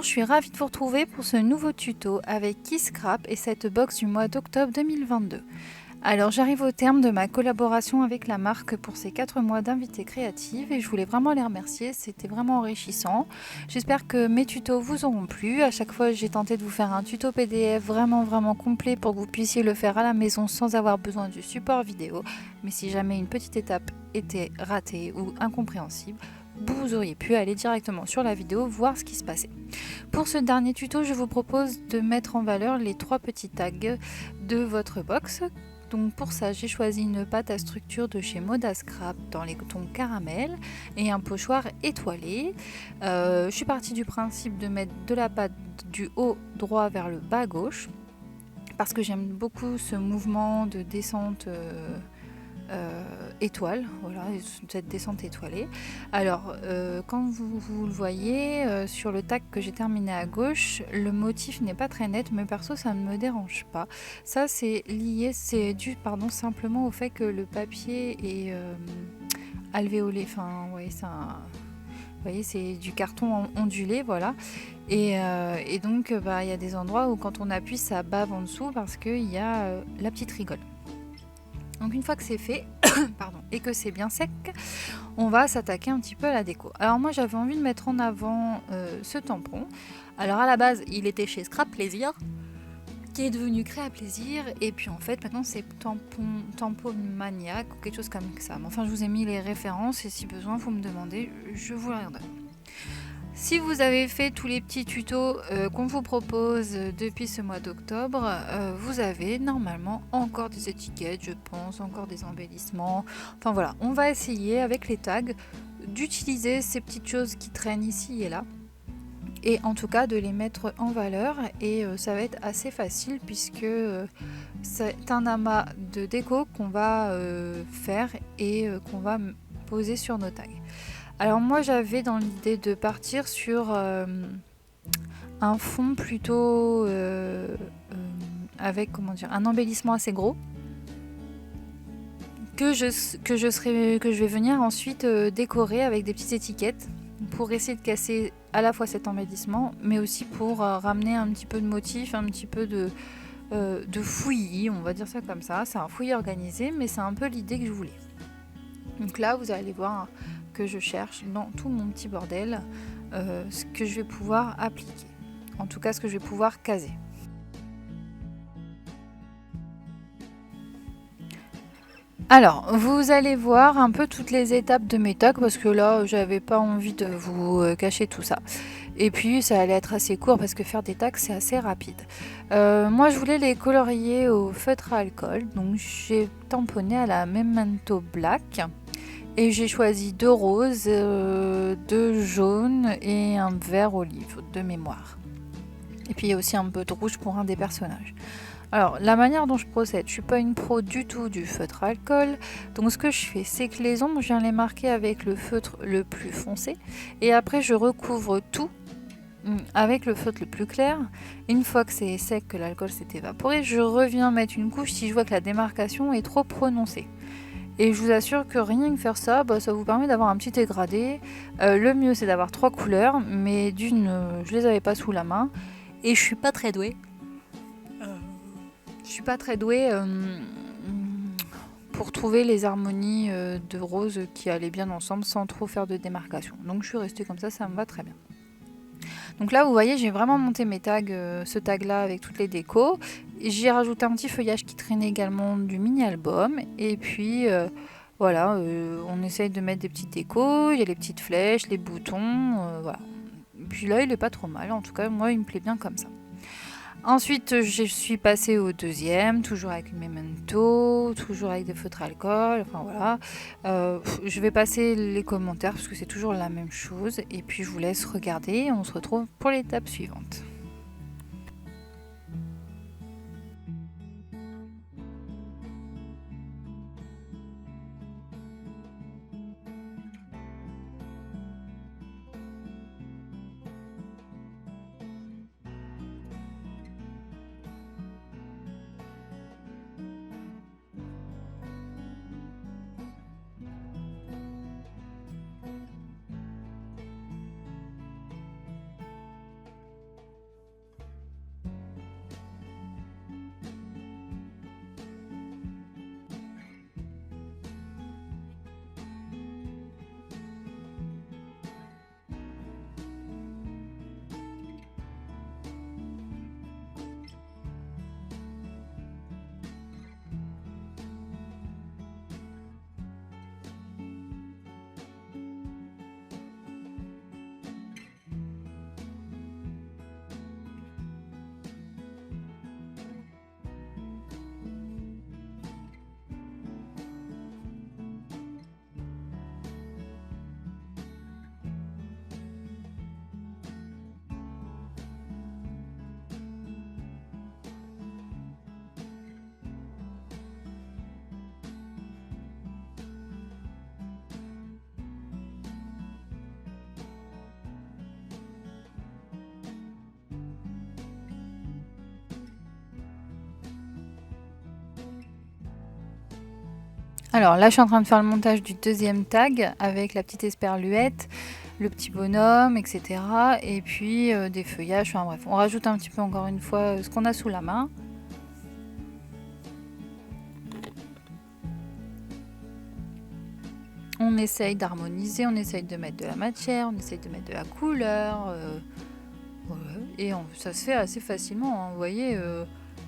je suis ravie de vous retrouver pour ce nouveau tuto avec KeyScrap et cette box du mois d'octobre 2022. Alors j'arrive au terme de ma collaboration avec la marque pour ces 4 mois d'invité créative et je voulais vraiment les remercier, c'était vraiment enrichissant. J'espère que mes tutos vous auront plu. À chaque fois j'ai tenté de vous faire un tuto PDF vraiment complet pour que vous puissiez le faire à la maison sans avoir besoin du support vidéo. Mais si jamais une petite étape était ratée ou incompréhensible, vous auriez pu aller directement sur la vidéo voir ce qui se passait. Pour ce dernier tuto, je vous propose de mettre en valeur les 3 petits tags de votre box. Donc pour ça, j'ai choisi une pâte à structure de chez Moda Scrap dans les tons caramel et un pochoir étoilé. Je suis partie du principe de mettre de la pâte du haut droit vers le bas gauche parce que j'aime beaucoup ce mouvement de descente étoile, voilà, cette descente étoilée. Alors, quand vous le voyez, sur le tag que j'ai terminé à gauche, le motif n'est pas très net, mais perso, ça ne me dérange pas. Ça, c'est dû simplement au fait que le papier est alvéolé, enfin, ouais, vous voyez, c'est du carton ondulé, voilà. Et donc, il y a des endroits où quand on appuie, ça bave en dessous parce qu'il y a la petite rigole. Donc une fois que c'est fait, et que c'est bien sec, on va s'attaquer un petit peu à la déco. Alors moi j'avais envie de mettre en avant ce tampon. Alors à la base il était chez Scrap Plaisir, qui est devenu Créa Plaisir, et puis en fait maintenant c'est tampon maniaque ou quelque chose comme ça. Mais enfin je vous ai mis les références et si besoin vous me demandez, je vous les redonne. Si vous avez fait tous les petits tutos qu'on vous propose depuis ce mois d'octobre, vous avez normalement encore des étiquettes, je pense, encore des embellissements. Enfin voilà, on va essayer avec les tags d'utiliser ces petites choses qui traînent ici et là. Et en tout cas de les mettre en valeur et ça va être assez facile puisque c'est un amas de déco qu'on va faire et qu'on va poser sur nos tags. Alors moi j'avais dans l'idée de partir sur un fond plutôt avec un embellissement assez gros que je vais venir ensuite décorer avec des petites étiquettes pour essayer de casser à la fois cet embellissement mais aussi pour ramener un petit peu de motif, un petit peu de fouillis, on va dire ça comme ça. C'est un fouillis organisé mais c'est un peu l'idée que je voulais. Donc là vous allez voir que je cherche dans tout mon petit bordel ce que je vais pouvoir appliquer, en tout cas ce que je vais pouvoir caser. Alors vous allez voir un peu toutes les étapes de mes tags parce que là j'avais pas envie de vous cacher tout ça et puis ça allait être assez court parce que faire des tags c'est assez rapide. Moi je voulais les colorier au feutre à alcool, donc j'ai tamponné à la Memento Black. Et j'ai choisi 2 roses, 2 jaunes et un vert olive de mémoire. Et puis il y a aussi un peu de rouge pour un des personnages. Alors la manière dont je procède, je suis pas une pro du tout du feutre à alcool. Donc ce que je fais, c'est que les ombres, je viens les marquer avec le feutre le plus foncé. Et après je recouvre tout avec le feutre le plus clair. Une fois que c'est sec, que l'alcool s'est évaporé, je reviens mettre une couche si je vois que la démarcation est trop prononcée. Et je vous assure que rien que faire ça, ça vous permet d'avoir un petit dégradé. Le mieux c'est d'avoir 3 couleurs, mais je les avais pas sous la main. Et je suis pas très douée. Je suis pas très douée pour trouver les harmonies de roses qui allaient bien ensemble sans trop faire de démarcation. Donc je suis restée comme ça me va très bien. Donc là vous voyez j'ai vraiment monté mes tags, ce tag là avec toutes les décos. J'ai rajouté un petit feuillage qui traînait également du mini-album. Et puis voilà, on essaye de mettre des petites décos, il y a les petites flèches, les boutons, voilà. Et puis là il est pas trop mal, en tout cas moi il me plaît bien comme ça. Ensuite je suis passée au deuxième, toujours avec une Memento, toujours avec des feutres à alcool, enfin voilà. Je vais passer les commentaires parce que c'est toujours la même chose. Et puis je vous laisse regarder et on se retrouve pour l'étape suivante. Alors là, je suis en train de faire le montage du deuxième tag avec la petite esperluette, le petit bonhomme, etc. Et puis des feuillages, enfin bref, on rajoute un petit peu encore une fois ce qu'on a sous la main. On essaye d'harmoniser, on essaye de mettre de la matière, on essaye de mettre de la couleur. Et ça se fait assez facilement, hein. Vous voyez,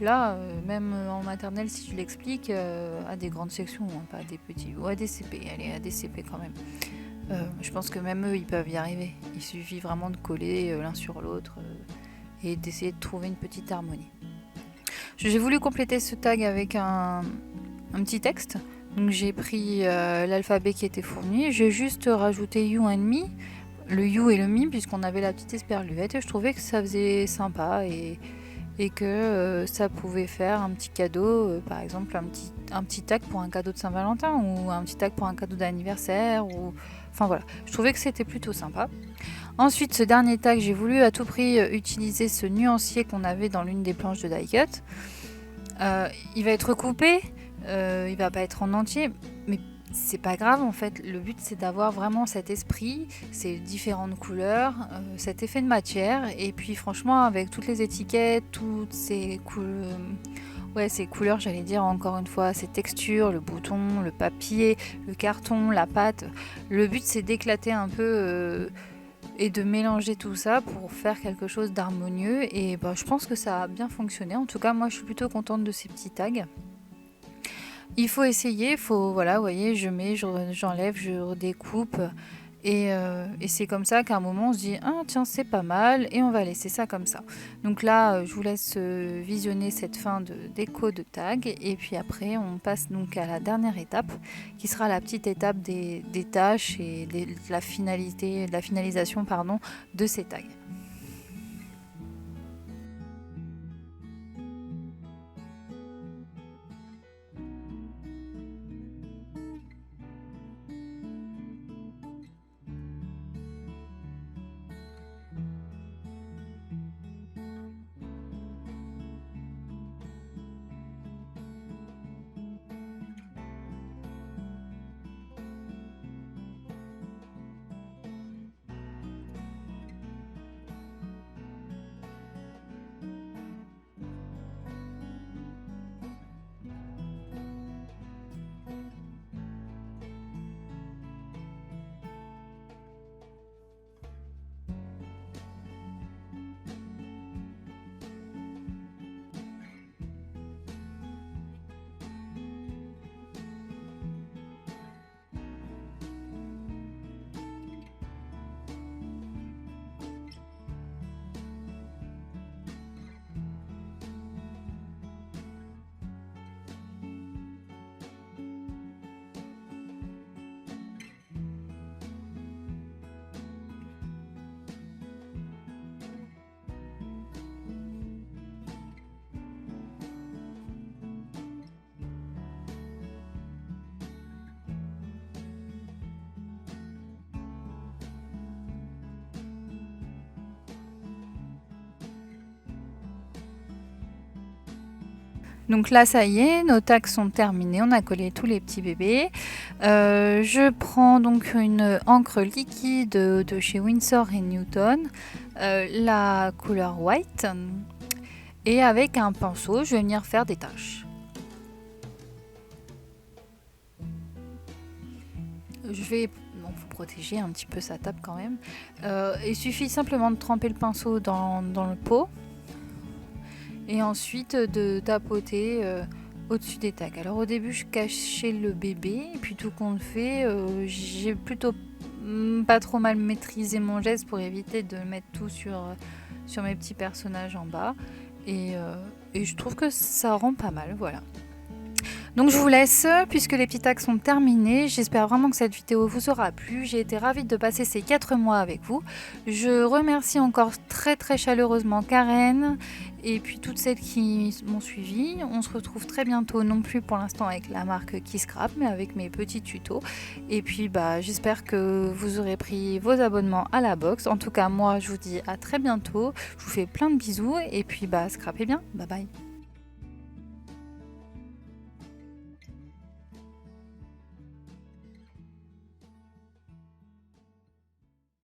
là, même en maternelle, si je l'explique, à des grandes sections, hein, pas à des petits, ou à des CP, allez, à des CP quand même. Je pense que même eux, ils peuvent y arriver. Il suffit vraiment de coller l'un sur l'autre et d'essayer de trouver une petite harmonie. J'ai voulu compléter ce tag avec un petit texte. Donc j'ai pris l'alphabet qui était fourni, j'ai juste rajouté you and me, le you et le me, puisqu'on avait la petite esperluette, et je trouvais que ça faisait sympa et que ça pouvait faire un petit cadeau, par exemple un petit tag pour un cadeau de Saint-Valentin ou un petit tag pour un cadeau d'anniversaire, ou enfin voilà, je trouvais que c'était plutôt sympa. Ensuite, ce dernier tag, j'ai voulu à tout prix utiliser ce nuancier qu'on avait dans l'une des planches de die cut. Il va être coupé, il va pas être en entier, mais c'est pas grave en fait. Le but c'est d'avoir vraiment cet esprit, ces différentes couleurs, cet effet de matière, et puis franchement avec toutes les étiquettes, toutes ces ces couleurs, j'allais dire encore une fois, ces textures, le bouton, le papier, le carton, la pâte. Le but c'est d'éclater un peu et de mélanger tout ça pour faire quelque chose d'harmonieux, et je pense que ça a bien fonctionné. En tout cas, moi je suis plutôt contente de ces petits tags. Il faut essayer, voilà, vous voyez, je mets, j'enlève, je redécoupe, et c'est comme ça qu'à un moment on se dit ah tiens c'est pas mal, et on va laisser ça comme ça. Donc là je vous laisse visionner cette fin de déco de tag, et puis après on passe donc à la dernière étape qui sera la petite étape des tâches et de la finalisation de ces tags. Donc là, ça y est, nos tags sont terminés, on a collé tous les petits bébés. Je prends donc une encre liquide de chez Winsor & Newton, la couleur white, et avec un pinceau, je vais venir faire des taches. Faut protéger un petit peu sa table quand même. Il suffit simplement de tremper le pinceau dans le pot, et ensuite de tapoter au-dessus des tags. Alors au début je cachais le bébé, et puis tout compte fait, j'ai plutôt pas trop mal maîtrisé mon geste pour éviter de mettre tout sur mes petits personnages en bas, et je trouve que ça rend pas mal, voilà. Donc je vous laisse, puisque les petits tags sont terminés. J'espère vraiment que cette vidéo vous aura plu. J'ai été ravie de passer ces 4 mois avec vous. Je remercie encore très très chaleureusement Karen et puis toutes celles qui m'ont suivi. On se retrouve très bientôt, non plus pour l'instant avec la marque Kisscrap, mais avec mes petits tutos. Et puis j'espère que vous aurez pris vos abonnements à la box. En tout cas moi je vous dis à très bientôt. Je vous fais plein de bisous, et puis scrapez bien. Bye bye.